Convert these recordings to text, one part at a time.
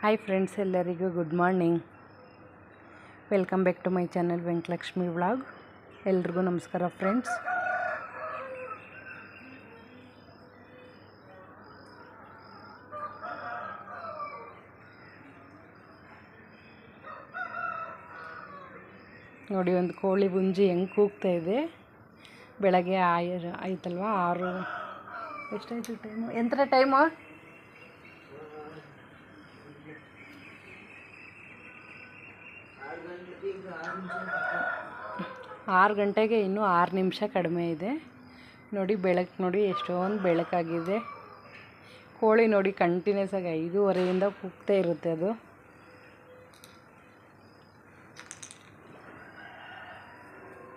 Hi friends, ಎಲ್ಲರಿಗೂ good morning. Welcome back to my channel Venkatalakshmi vlog. ಎಲ್ರಿಗೂ ನಮಸ್ಕಾರ friends. ನೋಡಿ, ಒಂದು ಕೋಳಿ ಹುಂಜಿ ಹೆಂಗೆ ಕೂಗ್ತಾ ಇದೆ. ಬೆಳಗ್ಗೆ ಆಯ್ತಲ್ವ, 6 ಎಷ್ಟಾಯ್ತು ಟೈಮು? ಎಂತರ ಟೈಮು? 6 ಗಂಟೆಗೆ ಇನ್ನೂ 6 ನಿಮಿಷ ಕಡಿಮೆ ಇದೆ. ನೋಡಿ ಬೆಳಕು, ನೋಡಿ ಎಷ್ಟೊಂದು ಬೆಳಕಾಗಿದೆ. ಕೋಳಿ ನೋಡಿ ಕಂಟಿನ್ಯೂಸ್ ಆಗಿ 5:30ಯಿಂದ ಕೂಗ್ತಾ ಇರುತ್ತೆ ಅದು.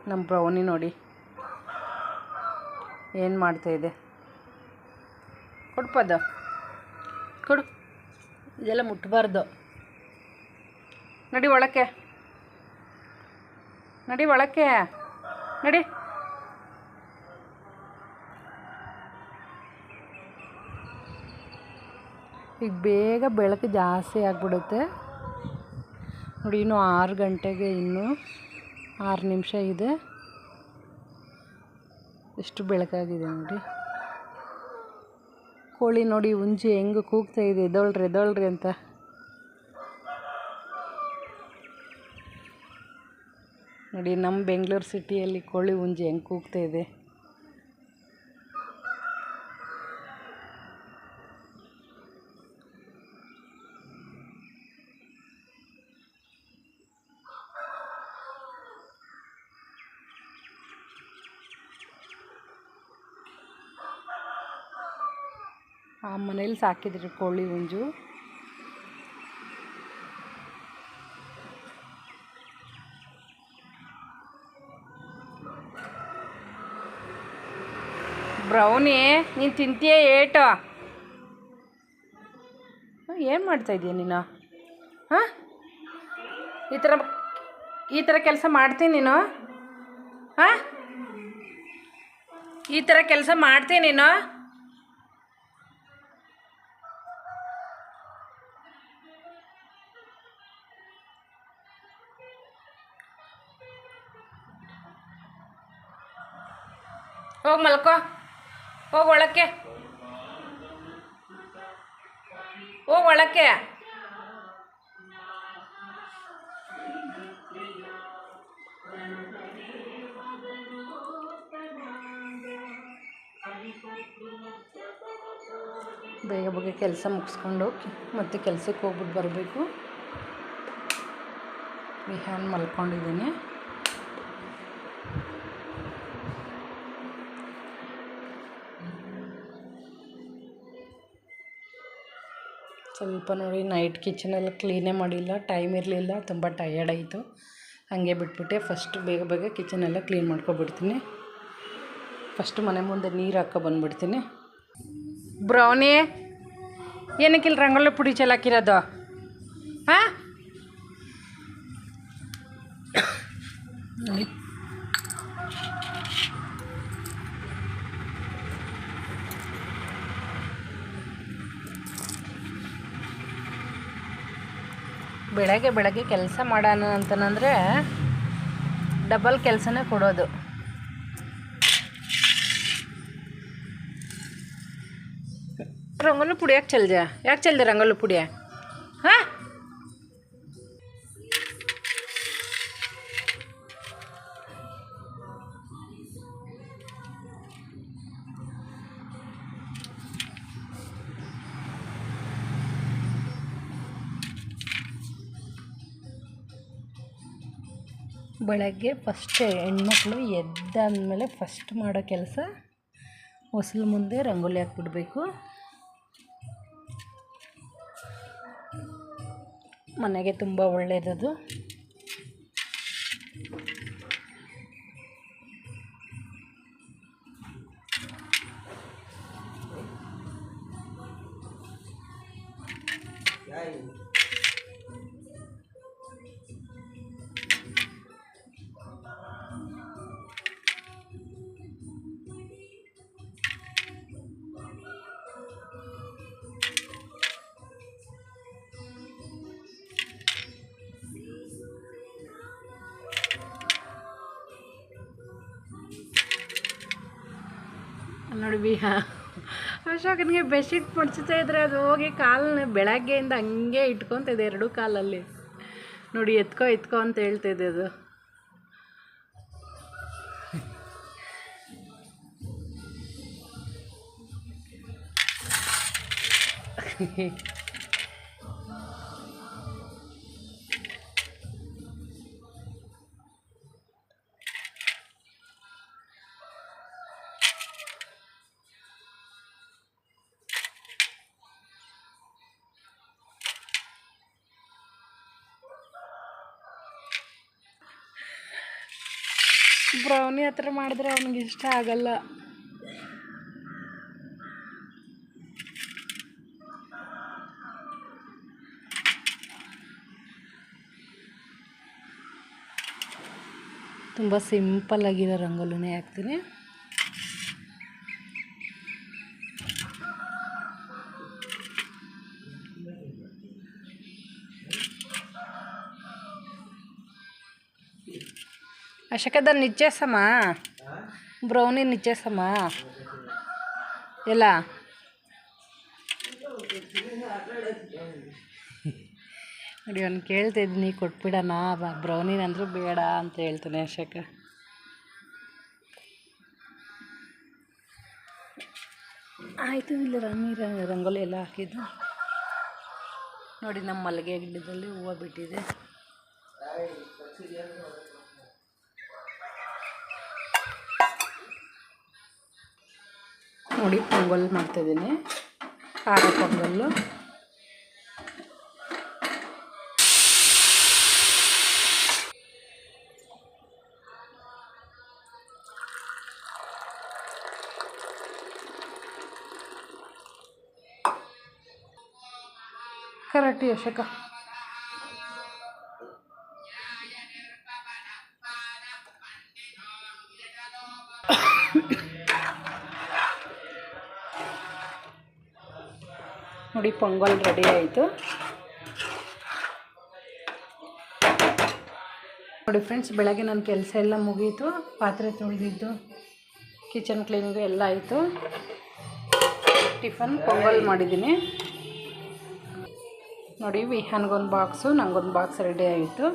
ನಮ್ಮ ಬ್ರೌನಿ ನೋಡಿ ಏನು ಮಾಡ್ತಾಯಿದೆ. ಕೊಡ್ಪದು ಕೊಡು, ಇದೆಲ್ಲ ಮುಟ್ಟಬಾರ್ದು. ನಡಿ ಒಳಕ್ಕೆ, ನಡಿ ಒಳಕ್ಕೆ, ನಡಿ. ಈಗ ಬೇಗ ಬೆಳಕು ಜಾಸ್ತಿ ಆಗಿಬಿಡುತ್ತೆ ನೋಡಿ. ಇನ್ನೂ 6 ಗಂಟೆಗೆ ಇನ್ನೂ 6 ನಿಮಿಷ ಇದೆ. ಎಷ್ಟು ಬೆಳಕಾಗಿದೆ ನೋಡಿ. ಕೋಳಿ ನೋಡಿ ಹುಂಜಿ ಹೆಂಗೆ ಕೂಗ್ತಾ ಇದೆ, ಎದ್ದೋಳ್ರಿ ಎದ್ದೋಳ್ರಿ ಅಂತ. ನೋಡಿ ನಮ್ಮ ಬೆಂಗಳೂರು ಸಿಟಿಯಲ್ಲಿ ಕೋಳಿ ಹುಂಜಿ ಹೆಂಗೆ ಕೂಗ್ತಾ ಇದೆ. ಆ ಮನೇಲಿ ಸಾಕಿದ್ರಿ ಕೋಳಿ ಹುಂಜು. ಬ್ರೌನಿ, ನೀನು ತಿಂತೀಯ ಏಟು? ಏನು ಮಾಡ್ತಾಯಿದ್ದೀಯ ನೀನು? ಹಾಂ, ಈ ಥರ ಕೆಲಸ ಮಾಡ್ತೀನಿ ನೀನು? ಹಾಂ, ಈ ಥರ ಕೆಲಸ ಮಾಡ್ತೀನಿ ನೀನು? ಹೋಗಿ ಮಲ್ಕೋ, ಹೋಗಿ ಒಳಕ್ಕೆ, ಹೋಗಿ ಒಳಕ್ಕೆ. ಬೇಗ ಬೇಗ ಕೆಲಸ ಮುಗಿಸ್ಕೊಂಡು ಮತ್ತೆ ಕೆಲಸಕ್ಕೆ ಹೋಗ್ಬಿಟ್ಟು ಬರಬೇಕು. ವಿಹಾನ್ ಮಲ್ಕೊಂಡಿದ್ದೀನಿ. ಸ್ವಲ್ಪ ನೋಡಿ, ನೈಟ್ ಕಿಚನೆಲ್ಲ ಕ್ಲೀನೇ ಮಾಡಿಲ್ಲ, ಟೈಮ್ ಇರಲಿಲ್ಲ, ತುಂಬ ಟಯರ್ಡ್ ಆಯಿತು. ಹಾಗೆ ಬಿಟ್ಬಿಟ್ಟೆ. ಫಸ್ಟ್ ಬೇಗ ಬೇಗ ಕಿಚನೆಲ್ಲ ಕ್ಲೀನ್ ಮಾಡ್ಕೊಬಿಡ್ತೀನಿ. ಫಸ್ಟ್ ಮನೆ ಮುಂದೆ ನೀರು ಹಾಕೋ ಬಂದುಬಿಡ್ತೀನಿ. ಬ್ರೌನಿ, ಏನಕ್ಕಿಲ್ಲ ರಂಗೋಲಿ ಪುಡಿ ಚೆಲ್ಲಾಕಿರೋದು? ಹಾಂ, ನೋಡಿ ಬೆಳಗ್ಗೆ ಬೆಳಗ್ಗೆ ಕೆಲಸ ಮಾಡೋಣ ಅಂತಂದರೆ ಡಬಲ್ ಕೆಲಸನೇ ಕೊಡೋದು. ರಂಗೋಲಿ ಪುಡಿ ಯಾಕೆ ಚೆಲ್ದೆ ರಂಗೋಲಿ ಪುಡಿ? ಹಾಂ, ಬೆಳಗ್ಗೆ ಫಸ್ಟ್ ಹೆಣ್ಮಕ್ಳು ಎದ್ದಾದಮೇಲೆ ಫಸ್ಟ್ ಮಾಡೋ ಕೆಲಸ ಹೊಸಲು ಮುಂದೆ ರಂಗೋಲಿ ಹಾಕ್ಬಿಡ್ಬೇಕು. ಮನೆಗೆ ತುಂಬ ಒಳ್ಳೆಯದದು. ನೋಡಿ ಅಶೋಕನಿಗೆ ಬೆಡ್ಶೀಟ್ ಮುಡ್ಸ್ತಾ ಇದ್ರೆ ಅದು ಹೋಗಿ ಕಾಲನ್ನ ಬೆಳಗ್ಗೆಯಿಂದ ಹಂಗೆ ಇಟ್ಕೊತಿದೆ ಎರಡೂ ಕಾಲಲ್ಲಿ. ನೋಡಿ ಎತ್ಕೋ ಅಂತ ಹೇಳ್ತಿದ್ದೆ ಅದು. ಬ್ರೌನಿ ಹತ್ರ ಮಾಡಿದ್ರೆ ಅವನಿಗೆ ಇಷ್ಟ ಆಗಲ್ಲ. ತುಂಬ ಸಿಂಪಲ್ಲಾಗಿರೋ ರಂಗೋಲಿನೇ ಹಾಕ್ತೀನಿ. అశకదా నిచ్చేస్తామా బ్రౌనీ నిచ్చేస్తామా ఎలా ನೋಡಿ ಅವ್ನು ಕೇಳ್ತಿದ್ದೀನಿ ಕೊಟ್ಬಿಡೋಣ ಬ್ರೌನಿನಂದ್ರೂ ಬೇಡ ಅಂತ ಹೇಳ್ತಾನೆ ಅಶಕ. ಆಯಿತು ಇಲ್ಲ ರಂಗೋಲಿ ಎಲ್ಲ ಹಾಕಿದ್ದು ನೋಡಿ. ನಮ್ಮ ಮಲ್ಲಿಗೆ ಗಿಡದಲ್ಲಿ ಹೂವು ಬಿಟ್ಟಿದೆ. ನೋಡಿ ಪೊಂಗಲ್ ಮಾಡ್ತಾಯಿದ್ದೀನಿ, ಖಾರ ಪೊಂಗಲ್ಲು. ಕರೆಕ್ಟ್ ಯಶಕ. ನೋಡಿ ಪೊಂಗಲ್ ರೆಡಿ ಆಯಿತು. ನೋಡಿ ಫ್ರೆಂಡ್ಸ್, ಬೆಳಗ್ಗೆ ನನ್ನ ಕೆಲಸ ಎಲ್ಲ ಮುಗೀತು. ಪಾತ್ರೆ ತೊಳೆದಿದ್ದು, ಕಿಚನ್ ಕ್ಲೀನಿಂಗು ಎಲ್ಲ ಆಯಿತು. ಟಿಫನ್ ಪೊಂಗಲ್ ಮಾಡಿದ್ದೀನಿ ನೋಡಿ. ವಿಹಾನ್ಗೊಂದು ಬಾಕ್ಸು, ನನಗೊಂದು ಬಾಕ್ಸ್ ರೆಡಿ ಆಯಿತು.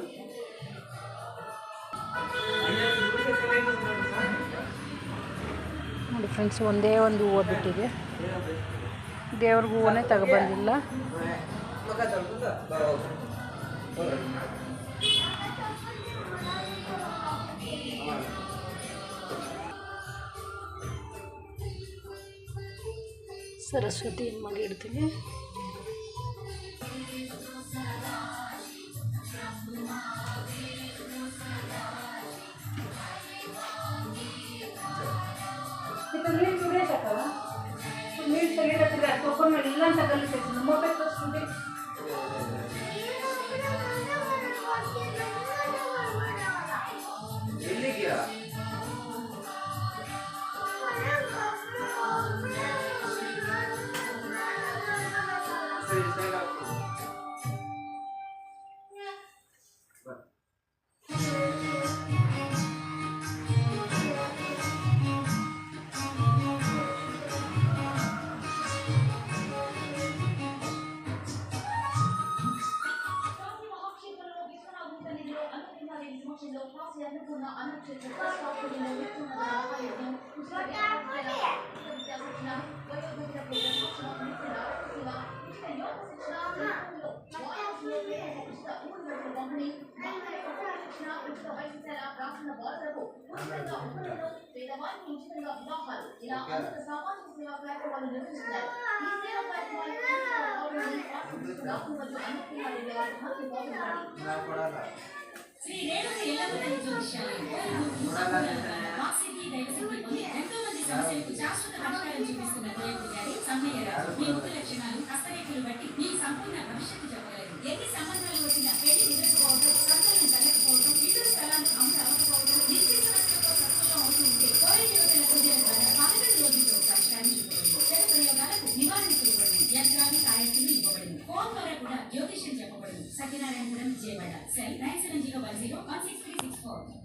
ನೋಡಿ ಫ್ರೆಂಡ್ಸ್, ಒಂದೇ ಒಂದು ಹೂವು ಬಿಟ್ಟಿದೆ. ದೇವ್ರಿಗೆ ಹೂವನ್ನೇ ತಗೊಬಂದಿಲ್ಲ. ಸರಸ್ವತಿ ಅಮ್ಮಗೆ ಇಡ್ತೀನಿ. శ్రీ రేణుక ఎల్లవతల్లి జ్యోతిష్యాలయం వాక్సిద్ధి దైవశక్తి పొంది ఎంతో మంది సమస్యలకు శాశ్వత పరిష్కారం చూపిస్తున్న దైవపుజారి సమ్మయ్యరాజు. మీ ముఖ లక్షణాలు, హస్తరేఖలు బట్టి మీ సంపూర్ణ భవిష్యత్తు చెప్పగలరు. ఎన్ని సంబంధాలు వచ్చినా పెళ్లి నిద్రపోవడం, సంతానం కలగకపోవడం, ఇతర స్థలాలు అమలు అవ్వకపోవడం, నిత్య సమస్యలతో సంతోషం అవుతూ ఉంటే కోరి దేవతల పూజల ద్వారా 11 రోజుల్లో పరిష్కారం చూపబడింది. చెడు ప్రయోగాలకు నివారణ చేయబడింది. యంత్రాలు, తాయెత్తులు ఇవ్వబడింది. ఫోన్ ద్వారా కూడా జ్యోతిష్యం చెప్పబడింది. సత్యనారాయణపురం, విజయవాడ. సెల్ 97016364.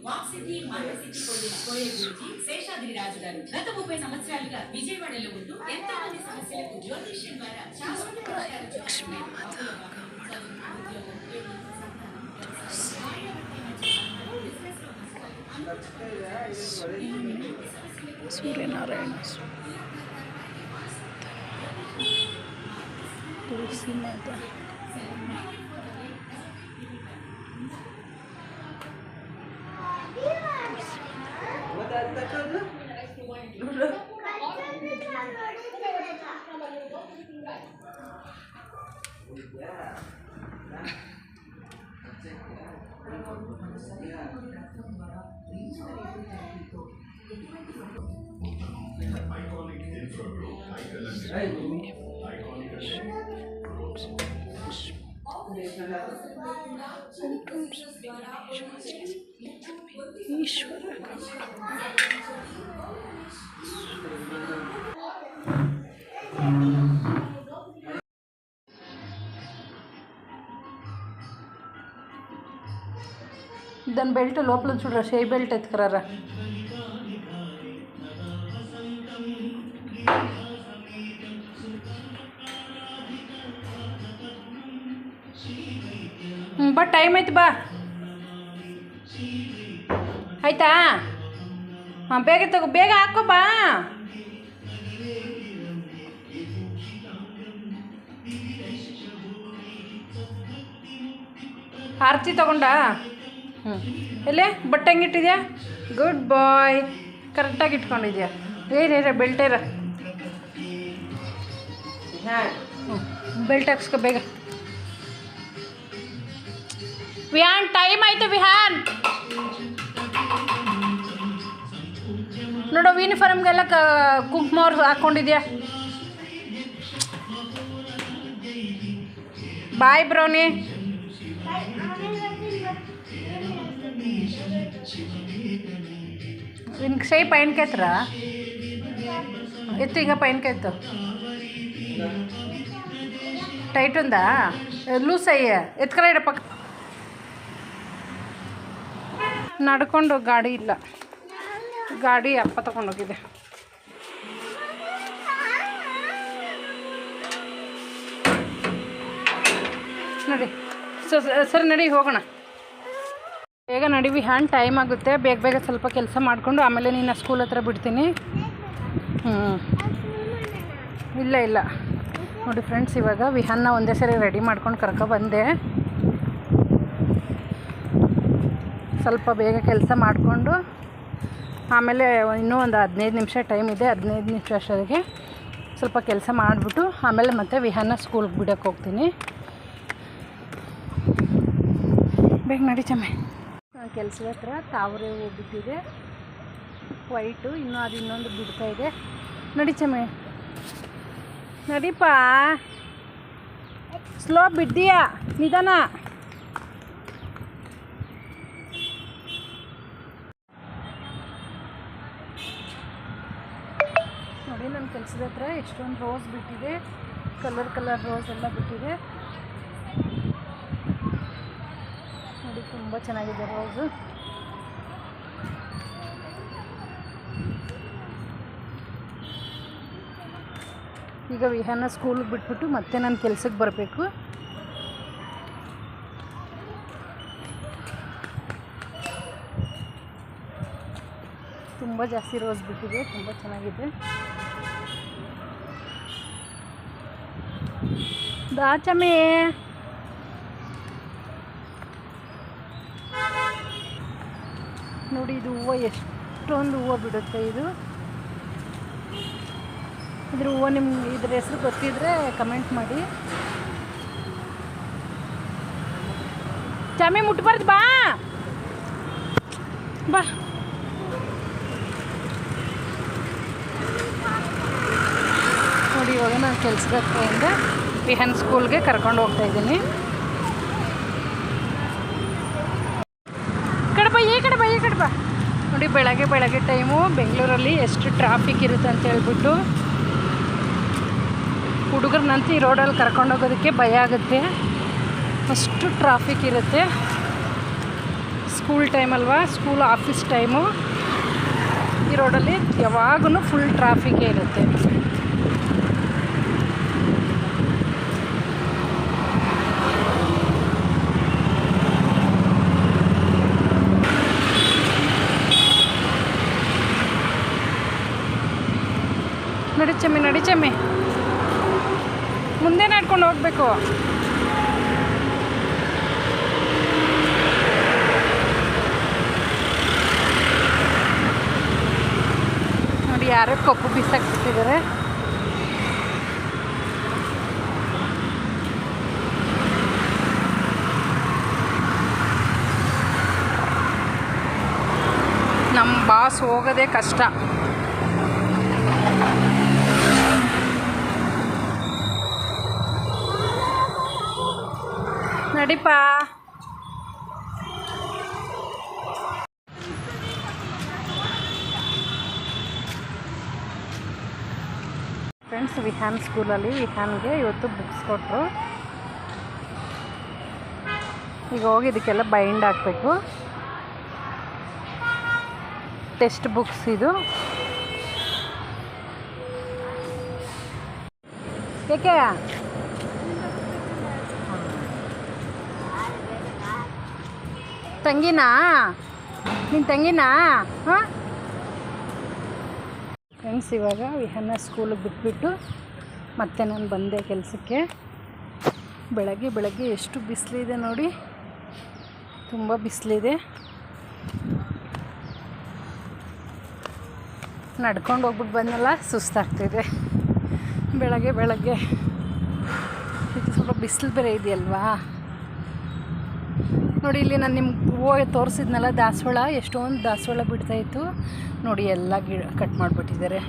వాక్సిద్ధి మార్గసిద్ధి పొందిన కోయ గురుజీ శేషాద్రి రాజు గారు గత 30 సంవత్సరాలుగా విజయవాడలో ఉంటూ ఎంతో మంది సమస్యలకు జ్యోతిష్యం ద్వారా శాశ్వత పరిష్కారం చూపుతున్నారు. సూర్యనారాయణ తులసి మాత ఈశ్వర దాని బెల్ట్ లోపల చూడరా, షేప్ బెల్ట్ ఎత్తుకురారా. ಬಾ ಟೈಮ್ ಆಯ್ತು ಬಾ ಆಯ್ತಾ. ಹಾಂ ಬೇಗ ತಗೋ, ಬೇಗ ಹಾಕೋ ಬಾ. ಆರತಿ ತಗೊಂಡ ಎಲ್ಲೇ ಬಟ್ಟೆ ಹಂಗಿಟ್ಟಿದ್ಯಾ? ಗುಡ್ ಬಾಯ್, ಕರೆಕ್ಟಾಗಿ ಇಟ್ಕೊಂಡಿದ್ಯಾ? ಏನೇರ ಬೆಲ್ಟೇರ ಬೆಲ್ಟ್ ಹಾಕ್ಸ್ಕೊ ಬೇಗ. ವಿಹಾನ್ ಟೈಮ್ ಆಯಿತು. ವಿಹಾನ್ ನೋಡು, ಯೂನಿಫಾರ್ಮ್ಗೆಲ್ಲ ಕುಂಕುಮ ಅವ್ರು ಹಾಕ್ಕೊಂಡಿದ್ಯಾ? ಬಾಯ್ ಬ್ರೌನಿ. దీనికి చేయి పైనకి ఎత్తురా, ఎత్తు, ఇంకా పైనకి ఎత్తు. ಟೈಟ್ ఉందా? ಲೂಸ್ ಅಯ್ಯ ಎತ್ಕರ ಇಡ ಪಕ್ಕ. ನಡ್ಕೊಂಡು ಗಾಡಿ ಇಲ್ಲ, ಗಾಡಿ ಅಪ್ಪ ತಗೊಂಡೋಗಿದೆ. ನಡಿ ಸರಿ ನಡಿ ಹೋಗೋಣ. ಬೇಗ ನಡಿ ವಿಹಾನ್, ಟೈಮ್ ಆಗುತ್ತೆ. ಬೇಗ ಬೇಗ ಸ್ವಲ್ಪ ಕೆಲಸ ಮಾಡಿಕೊಂಡು ಆಮೇಲೆ ನೀನು ಸ್ಕೂಲ್ ಹತ್ರ ಬಿಡ್ತೀನಿ. ಇಲ್ಲ ಇಲ್ಲ ನೋಡಿ ಫ್ರೆಂಡ್ಸ್, ಇವಾಗ ವಿಹಾನ್ನ ಒಂದೇ ಸರಿ ರೆಡಿ ಮಾಡ್ಕೊಂಡು ಕರ್ಕೊಬಂದೆ. ಸ್ವಲ್ಪ ಬೇಗ ಕೆಲಸ ಮಾಡಿಕೊಂಡು ಆಮೇಲೆ ಇನ್ನೂ ಒಂದು 15 ನಿಮಿಷ ಟೈಮ್ ಇದೆ. 15 ನಿಮಿಷ ಅಷ್ಟೊತ್ತಿಗೆ ಸ್ವಲ್ಪ ಕೆಲಸ ಮಾಡಿಬಿಟ್ಟು ಆಮೇಲೆ ಮತ್ತೆ ವಿಹಾನ್ನ ಸ್ಕೂಲ್ಗೆ ಬಿಡೋಕ್ಕೆ ಹೋಗ್ತೀನಿ. ಬೇಗ ನಡಿ ಚಮ್ಮೆ. ಕೆಲಸದ ಹತ್ರ ತಾವರೆ ಹೂ ಬಿಟ್ಟಿದೆ ವೈಟು, ಇನ್ನೂ ಅದು ಇನ್ನೊಂದು ಬಿಡ್ತಾಯಿದೆ. ನಡಿ ಚಮ್ಮೆ, ನಡಿಪಾ. ಸ್ಲೋ ಬಿದ್ದೀಯಾ, ನಿಧಾನ. ನೋಡಿ ನನ್ನ ಕೆಲಸದ ಹತ್ರ ಎಷ್ಟೊಂದು ರೋಸ್ ಬಿಟ್ಟಿದೆ, ಕಲರ್ ಕಲರ್ ರೋಸ್ ಎಲ್ಲ ಬಿಟ್ಟಿದೆ ನೋಡಿ, ತುಂಬ ಚೆನ್ನಾಗಿದೆ ರೋಸು. ಈಗ ವಿಹಾನ ಸ್ಕೂಲಿಗೆ ಬಿಟ್ಬಿಟ್ಟು ಮತ್ತೆ ನಾನು ಕೆಲಸಕ್ಕೆ ಬರಬೇಕು. ತುಂಬ ಜಾಸ್ತಿ ರೋಸ್ ಬಿಟ್ಟಿದೆ, ತುಂಬ ಚೆನ್ನಾಗಿದೆ. ದಾಚಮೆ ನೋಡಿ, ಇದು ಹೂವು ಎಷ್ಟೊಂದು ಹೂವು ಬಿಡುತ್ತೆ. ಇದ್ರ ಹೂವು ನಿಮ್ಗೆ ಇದ್ರ ಹೆಸರು ಗೊತ್ತಿದ್ರೆ ಕಮೆಂಟ್ ಮಾಡಿ. ಚಾಮಿ ಮುಟ್ಬಾರ್ದು, ಬಾ ಬಾ. ನೋಡಿ ಇವಾಗ ನಾನು ಕೆಲಸದ ಹತ್ರದಿಂದ ವಿಹಾನ್ ಸ್ಕೂಲ್ಗೆ ಕರ್ಕೊಂಡು ಹೋಗ್ತಾ ಇದ್ದೀನಿ. ಈ ಕಡೆ ಬಾ. ನೋಡಿ ಬೆಳಗ್ಗೆ ಟೈಮು ಬೆಂಗಳೂರಲ್ಲಿ ಎಷ್ಟು ಟ್ರಾಫಿಕ್ ಇರುತ್ತೆ ಅಂತ ಹೇಳ್ಬಿಟ್ಟು ಹುಡುಗರನ್ನಂತೂ ಈ ರೋಡಲ್ಲಿ ಕರ್ಕೊಂಡೋಗೋದಕ್ಕೆ ಭಯ ಆಗುತ್ತೆ. ಅಷ್ಟು ಟ್ರಾಫಿಕ್ ಇರುತ್ತೆ. ಸ್ಕೂಲ್ ಟೈಮ್ ಅಲ್ವಾ, ಸ್ಕೂಲ್ ಆಫೀಸ್ ಟೈಮು. ಈ ರೋಡಲ್ಲಿ ಯಾವಾಗೂ ಫುಲ್ ಟ್ರಾಫಿಕ್ಕೇ ಇರುತ್ತೆ. ನಡಿ ಚಮ್ಮಿ ಮುಂದೆ ನಡ್ಕೊಂಡು ಹೋಗಬೇಕು. ನೋಡಿ ಯಾರೋ ಕಪ್ಪು ಬಿಸಾಕ್ಬಿಟ್ಟಿದ್ದಾರೆ. ನಮ್ಮ ಬಾಸ್ ಹೋಗೋದೇ ಕಷ್ಟ. ನಡಿಪ. ಫ್ರೆಂಡ್ಸ್, ವಿಹಾನ್ ಸ್ಕೂಲಲ್ಲಿ ವಿಹಾನ್ಗೆ ಇವತ್ತು ಬುಕ್ಸ್ ಕೊಟ್ಟರು. ಈಗ ಹೋಗಿ ಇದಕ್ಕೆಲ್ಲ ಬೈಂಡ್ ಹಾಕಬೇಕು. ಟೆಕ್ಸ್ಟ್ ಬುಕ್ಸ್ ಇದು. ಏಕೆ ತಂಗಿನಾ? ನಿನ್ನ ತಂಗಿನಾ? ಹಾಂ ಫ್ರೆಂಡ್ಸ್, ಇವಾಗ ವಿಹಾನ ಸ್ಕೂಲಿಗೆ ಬಿಟ್ಬಿಟ್ಟು ಮತ್ತೆ ನಾನು ಬಂದೆ ಕೆಲಸಕ್ಕೆ. ಬೆಳಗ್ಗೆ ಎಷ್ಟು ಬಿಸಿಲಿದೆ ನೋಡಿ, ತುಂಬ ಬಿಸಿಲಿದೆ. ನಡ್ಕೊಂಡು ಹೋಗ್ಬಿಟ್ಟು ಬಂದಲ್ಲ, ಸುಸ್ತಾಗ್ತಿದೆ. ಬೆಳಗ್ಗೆ ಇದು ಸ್ವಲ್ಪ ಬಿಸಿಲು ಬೇರೆ ಇದೆಯಲ್ವಾ. ನೋಡಿ, ಇಲ್ಲಿ ನಾನು ನಿಮ್ಗೆ ಹೋಗಿ ತೋರಿಸಿದ್ನಲ್ಲ ದಾಸವಾಳ, ಎಷ್ಟೊಂದು ದಾಸವಾಳ ಬಿಡ್ತಾಯಿತ್ತು ನೋಡಿ. ಎಲ್ಲ ಗಿಡ ಕಟ್ ಮಾಡಿಬಿಟ್ಟಿದ್ದಾರೆ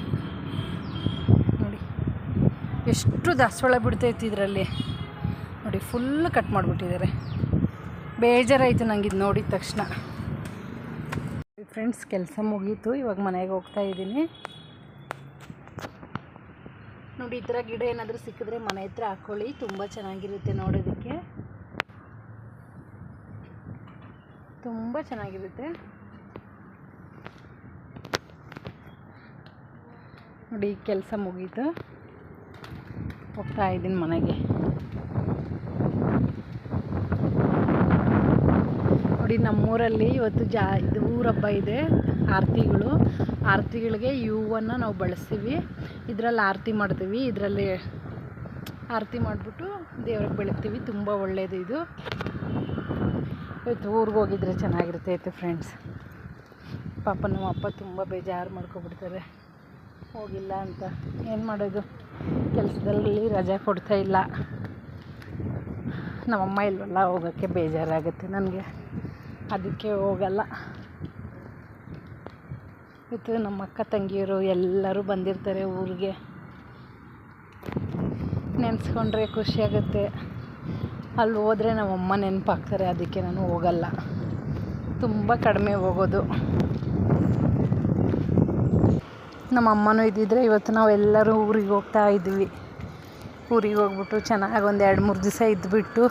ನೋಡಿ. ಎಷ್ಟು ದಾಸವಾಳ ಬಿಡ್ತಾಯಿತ್ತು ಇದರಲ್ಲಿ ನೋಡಿ. ಫುಲ್ ಕಟ್ ಮಾಡಿಬಿಟ್ಟಿದ್ದಾರೆ. ಬೇಜಾರಾಯಿತು ನನಗೆ ಇದು ನೋಡಿದ ತಕ್ಷಣ. ಫ್ರೆಂಡ್ಸ್, ಕೆಲಸ ಮುಗೀತು. ಇವಾಗ ಮನೆಗೆ ಹೋಗ್ತಾ ಇದ್ದೀನಿ. ನೋಡಿ, ಈ ಥರ ಗಿಡ ಏನಾದರೂ ಸಿಕ್ಕಿದ್ರೆ ಮನೆ ಹತ್ರ ಹಾಕ್ಕೊಳ್ಳಿ, ತುಂಬ ಚೆನ್ನಾಗಿರುತ್ತೆ ನೋಡೋದಕ್ಕೆ. ತುಂಬ ಚೆನ್ನಾಗಿರುತ್ತೆ ನೋಡಿ. ಕೆಲಸ ಮುಗೀತು, ಹೋಗ್ತಾ ಇದ್ದೀನಿ ಮನೆಗೆ. ನೋಡಿ, ನಮ್ಮೂರಲ್ಲಿ ಇವತ್ತು ಇದು ಊರಹಬ್ಬ ಇದೆ. ಆರತಿಗಳಿಗೆ ಹೂವನ್ನು ನಾವು ಬಳಸ್ತೀವಿ. ಇದರಲ್ಲಿ ಆರತಿ ಮಾಡ್ತೀವಿ. ಇದರಲ್ಲಿ ಆರತಿ ಮಾಡಿಬಿಟ್ಟು ದೇವ್ರಿಗೆ ಬೆಳಗ್ತೀವಿ. ತುಂಬ ಒಳ್ಳೆಯದು ಇದು. ಇವತ್ತು ಊರಿಗೆ ಹೋಗಿದ್ರೆ ಚೆನ್ನಾಗಿರ್ತೈತೆ ಫ್ರೆಂಡ್ಸ್. ಪಾಪ ನಮ್ಮ ಅಪ್ಪ ತುಂಬ ಬೇಜಾರು ಮಾಡ್ಕೊಬಿಡ್ತಾರೆ ಹೋಗಿಲ್ಲ ಅಂತ. ಏನು ಮಾಡೋದು, ಕೆಲಸದಲ್ಲಿ ರಜೆ ಕೊಡ್ತಾಯಿಲ್ಲ. ನಮ್ಮಮ್ಮ ಇಲ್ವಲ್ಲ, ಹೋಗೋಕ್ಕೆ ಬೇಜಾರಾಗುತ್ತೆ ನನಗೆ, ಅದಕ್ಕೆ ಹೋಗಲ್ಲ. ಇವತ್ತು ನಮ್ಮ ಅಕ್ಕ ತಂಗಿಯರು ಎಲ್ಲರೂ ಬಂದಿರ್ತಾರೆ ಊರಿಗೆ. ನೆನೆಸ್ಕೊಂಡ್ರೆ ಖುಷಿಯಾಗುತ್ತೆ. ಅಲ್ಲಿ ಹೋದರೆ ನಮ್ಮಮ್ಮ ನೆನಪಾಗ್ತಾರೆ, ಅದಕ್ಕೆ ನಾನು ಹೋಗಲ್ಲ. ತುಂಬ ಕಡಿಮೆ ಹೋಗೋದು. ನಮ್ಮ ಅಮ್ಮನೂ ಇದ್ದಿದ್ರೆ ಇವತ್ತು ನಾವೆಲ್ಲರೂ ಊರಿಗೆ ಹೋಗ್ತಾ ಇದ್ವಿ. ಊರಿಗೆ ಹೋಗ್ಬಿಟ್ಟು ಚೆನ್ನಾಗಿ ಒಂದು 2-3 ದಿವಸ ಇದ್ದುಬಿಟ್ಟು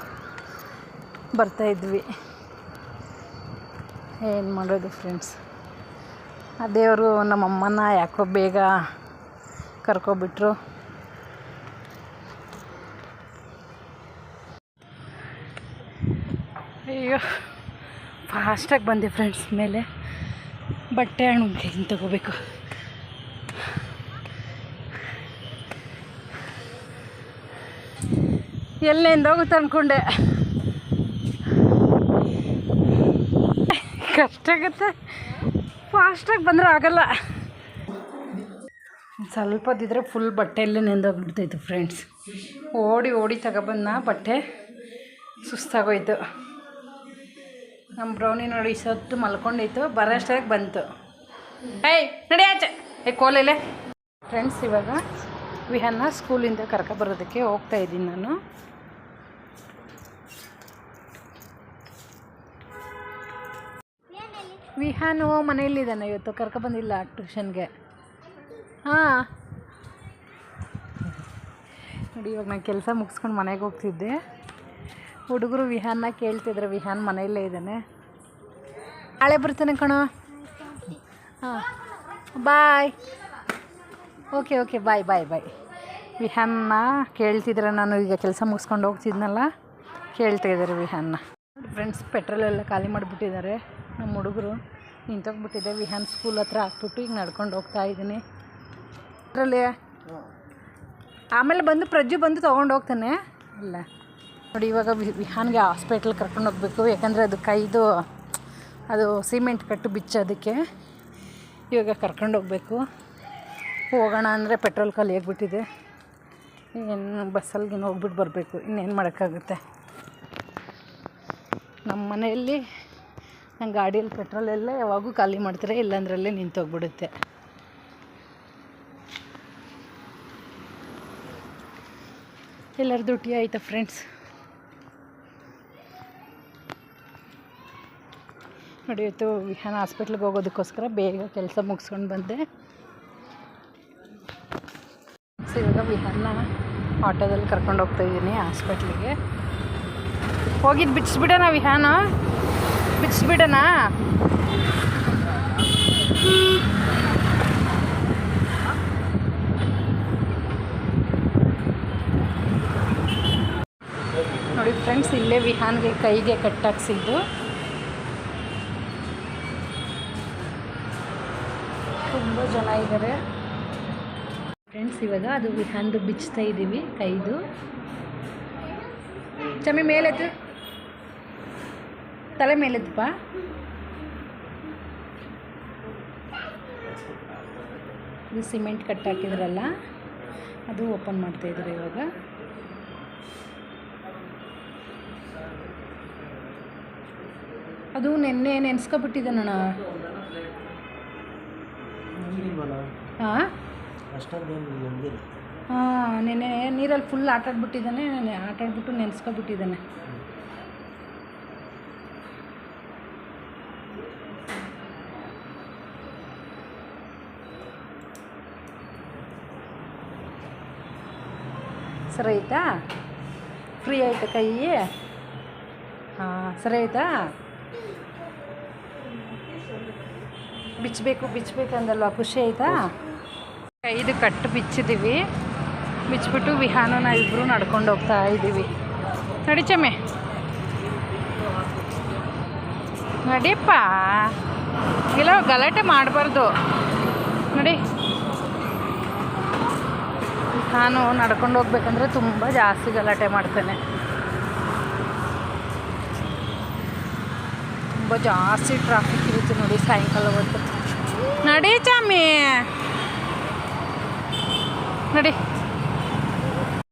ಬರ್ತಾಯಿದ್ವಿ. ಏನು ಮಾಡೋದು ಫ್ರೆಂಡ್ಸ್, ಆ ದೇವರು ನಮ್ಮಮ್ಮನ ಯಾಕೋ ಬೇಗ ಕರ್ಕೊಬಿಟ್ರು. ಅಯ್ಯೋ, ಫಾಸ್ಟಾಗಿ ಬಂದೆ ಫ್ರೆಂಡ್ಸ್. ಮೇಲೆ ಬಟ್ಟೆ ಹಣ್ಣು ತಗೋಬೇಕು. ಎಲ್ಲಿಂದ ಹೋಗುತ್ತೆ ಅಂದ್ಕೊಂಡೆ. ಕಷ್ಟ ಆಗುತ್ತೆ, ಫಾಸ್ಟಾಗಿ ಬಂದರೆ ಆಗಲ್ಲ. ಸ್ವಲ್ಪ ಹೊತ್ತಿದ್ರೆ ಫುಲ್ ಬಟ್ಟೆಯಲ್ಲೇ ನೆಂದೋಗ್ಬಿಡ್ತಾಯಿತ್ತು ಫ್ರೆಂಡ್ಸ್. ಓಡಿ ತಗೊಬಂದ ಬಟ್ಟೆ, ಸುಸ್ತಾಗೋಯ್ತು. ನಮ್ಮ ಬ್ರೌನಿ ನೋಡಿ ಸತ್ತು ಮಲ್ಕೊಂಡೈತು, ಬರೋಷ್ಟಾಗಿ ಬಂತು. ಏಯ್ ನಡಿ ಆಚೆ, ಕೋಲೆಲೆ. ಫ್ರೆಂಡ್ಸ್, ಇವಾಗ ವಿಹಾನ ಸ್ಕೂಲಿಂದ ಕರ್ಕೊಬರೋದಕ್ಕೆ ಹೋಗ್ತಾಯಿದ್ದೀನಿ ನಾನು. ವಿಹಾನು ಮನೆಯಲ್ಲಿದ್ದಾನೆ, ಇವತ್ತು ಕರ್ಕೊಬಂದಿಲ್ಲ ಟ್ಯೂಷನ್ಗೆ. ಹಾಂ ನೋಡಿ, ಇವಾಗ ನಾನು ಕೆಲಸ ಮುಗಿಸ್ಕೊಂಡು ಮನೆಗೆ ಹೋಗ್ತಿದ್ದೆ. ಹುಡುಗರು ವಿಹಾನ್ನ ಕೇಳ್ತಿದ್ರು. ವಿಹಾನ್ ಮನೆಯಲ್ಲೇ ಇದ್ದಾನೆ. ನಾಳೆ ಬರ್ತಾನೆ ಕಣೋ. ಹಾಂ ಬಾಯ್. ಓಕೆ ಓಕೆ ಬಾಯ್ ಬಾಯ್ ಬಾಯ್. ವಿಹಾನ್ನ ಕೇಳ್ತಿದ್ರೆ, ನಾನು ಈಗ ಕೆಲಸ ಮುಗಿಸ್ಕೊಂಡು ಹೋಗ್ತಿದ್ನಲ್ಲ, ಕೇಳ್ತಾಯಿದ್ದಾರೆ ವಿಹಾನ್ನ. ಫ್ರೆಂಡ್ಸ್, ಪೆಟ್ರೋಲೆಲ್ಲ ಖಾಲಿ ಮಾಡಿಬಿಟ್ಟಿದ್ದಾರೆ ನಮ್ಮ ಹುಡುಗರು. ನಿಂತೋಗ್ಬಿಟ್ಟಿದೆ. ವಿಹಾನ್ ಸ್ಕೂಲ್ ಹತ್ರ ಹಾಕ್ಬಿಟ್ಟು ಈಗ ನಡ್ಕೊಂಡು ಹೋಗ್ತಾ ಇದ್ದೀನಿ. ಅದರಲ್ಲಿ ಆಮೇಲೆ ಬಂದು ಪ್ರಜ್ಜು ಬಂದು ತೊಗೊಂಡು ಹೋಗ್ತಾನೆ. ಇಲ್ಲ ನೋಡಿ, ಇವಾಗ ವಿಹಾನ್ಗೆ ಹಾಸ್ಪಿಟ್ಲ್ ಕರ್ಕೊಂಡು ಹೋಗ್ಬೇಕು. ಯಾಕಂದರೆ ಅದು ಕೈದು ಅದು ಸಿಮೆಂಟ್ ಕಟ್ಟು ಬಿಚ್ಚೋದಕ್ಕೆ ಇವಾಗ ಕರ್ಕೊಂಡು ಹೋಗ್ಬೇಕು. ಹೋಗೋಣ ಅಂದರೆ ಪೆಟ್ರೋಲ್ ಖಾಲಿ ಆಗಿಬಿಟ್ಟಿದೆ. ಏನು ಬಸ್ಸಲ್ಲಿ ಹೋಗ್ಬಿಟ್ಟು ಬರಬೇಕು. ಇನ್ನೇನು ಮಾಡೋಕ್ಕಾಗುತ್ತೆ. ನಮ್ಮ ಮನೆಯಲ್ಲಿ ನನ್ನ ಗಾಡಿಯಲ್ಲಿ ಪೆಟ್ರೋಲೆಲ್ಲ ಯಾವಾಗೂ ಖಾಲಿ ಮಾಡ್ತಾರೆ, ಇಲ್ಲಾಂದ್ರಲ್ಲೇ ನಿಂತೋಗ್ಬಿಡುತ್ತೆ. ಎಲ್ಲರದ್ದು ಟೀ ಆಯಿತಾ ಫ್ರೆಂಡ್ಸ್? ನಡೆಯಿತು. ವಿಹಾನ್ ಹಾಸ್ಪಿಟ್ಲಿಗೆ ಹೋಗೋದಕ್ಕೋಸ್ಕರ ಬೇಗ ಕೆಲಸ ಮುಗಿಸ್ಕೊಂಡು ಬಂದೆ. ಇವಾಗ ವಿಹಾನ್ನ ಆಟೋದಲ್ಲಿ ಕರ್ಕೊಂಡು ಹೋಗ್ತಾಯಿದ್ದೀನಿ ಹಾಸ್ಪಿಟ್ಲಿಗೆ. ಹೋಗಿದ್ದು ಬಿಡಿಸ್ಬಿಡೋಣ ವಿಹಾನ, ಬಿಡಿಸ್ಬಿಡೋಣ. ನೋಡಿ ಫ್ರೆಂಡ್ಸ್, ಇಲ್ಲೇ ವಿಹಾನ್ಗೆ ಕೈಗೆ ಕಟ್ಟಾಕ್ಸಿದ್ದು. ತುಂಬ ಜನ ಇದ್ದಾರೆ ಫ್ರೆಂಡ್ಸ್. ಇವಾಗ ಅದು ವಿಹಾನ್ದು ಬಿಚ್ತಾ ಇದ್ದೀವಿ ಕೈದು. ಚಮ್ಮಿ ಮೇಲೆದ್ದು, ತಲೆ ಮೇಲೆದ್ದಪ್ಪ. ಇದು ಸಿಮೆಂಟ್ ಕಟ್ಟಾಕಿದ್ರಲ್ಲ, ಅದು ಓಪನ್ ಮಾಡ್ತಾಯಿದ್ರು ಇವಾಗ. ಅದು ನೆನ್ನೆ ನೆನೆಸ್ಕೊಬಿಟ್ಟಿದ್ದಾನಣ್ಣ. ಹಾಂ ಹಾಂ, ನೆನ್ನೆ ನೀರಲ್ಲಿ ಫುಲ್ ಆಟಾಡ್ಬಿಟ್ಟಿದ್ದಾನೆ. ಆಟಾಡ್ಬಿಟ್ಟು ನೆನೆಸ್ಕೊಬಿಟ್ಟಿದ್ದಾನೆ. ಸರಿ ಆಯಿತಾ? ಫ್ರೀ ಆಯಿತಾ ಕೈ? ಹಾಂ ಸರಿ ಆಯಿತಾ? ಬಿಚ್ಚಬೇಕು ಅಂದಲ್ವಾ, ಖುಷಿ ಆಯಿತಾ? ಕೈದು ಕಟ್ಟು ಬಿಚ್ಚಿದ್ದೀವಿ. ಬಿಚ್ಚಿಬಿಟ್ಟು ವಿಹಾನು ನಾವಿಬ್ಬರು ನಡ್ಕೊಂಡು ಹೋಗ್ತಾ ಇದ್ದೀವಿ. ನಡಿ ಚಮ್ಮೆ, ನಡಿಯಪ್ಪ. ಇಲ್ಲ ಗಲಾಟೆ ಮಾಡಬಾರ್ದು. ನೋಡಿ, ನಾನು ನಡ್ಕೊಂಡು ಹೋಗ್ಬೇಕಂದ್ರೆ ತುಂಬ ಜಾಸ್ತಿ ಗಲಾಟೆ ಮಾಡ್ತೇನೆ. ತುಂಬ ಜಾಸ್ತಿ ಟ್ರಾಫಿಕ್ ಇರುತ್ತೆ ನೋಡಿ ಸಾಯಂಕಾಲ ಹೊತ್ತು. ನಡಿ ಚಾಮಿ, ನಡಿ.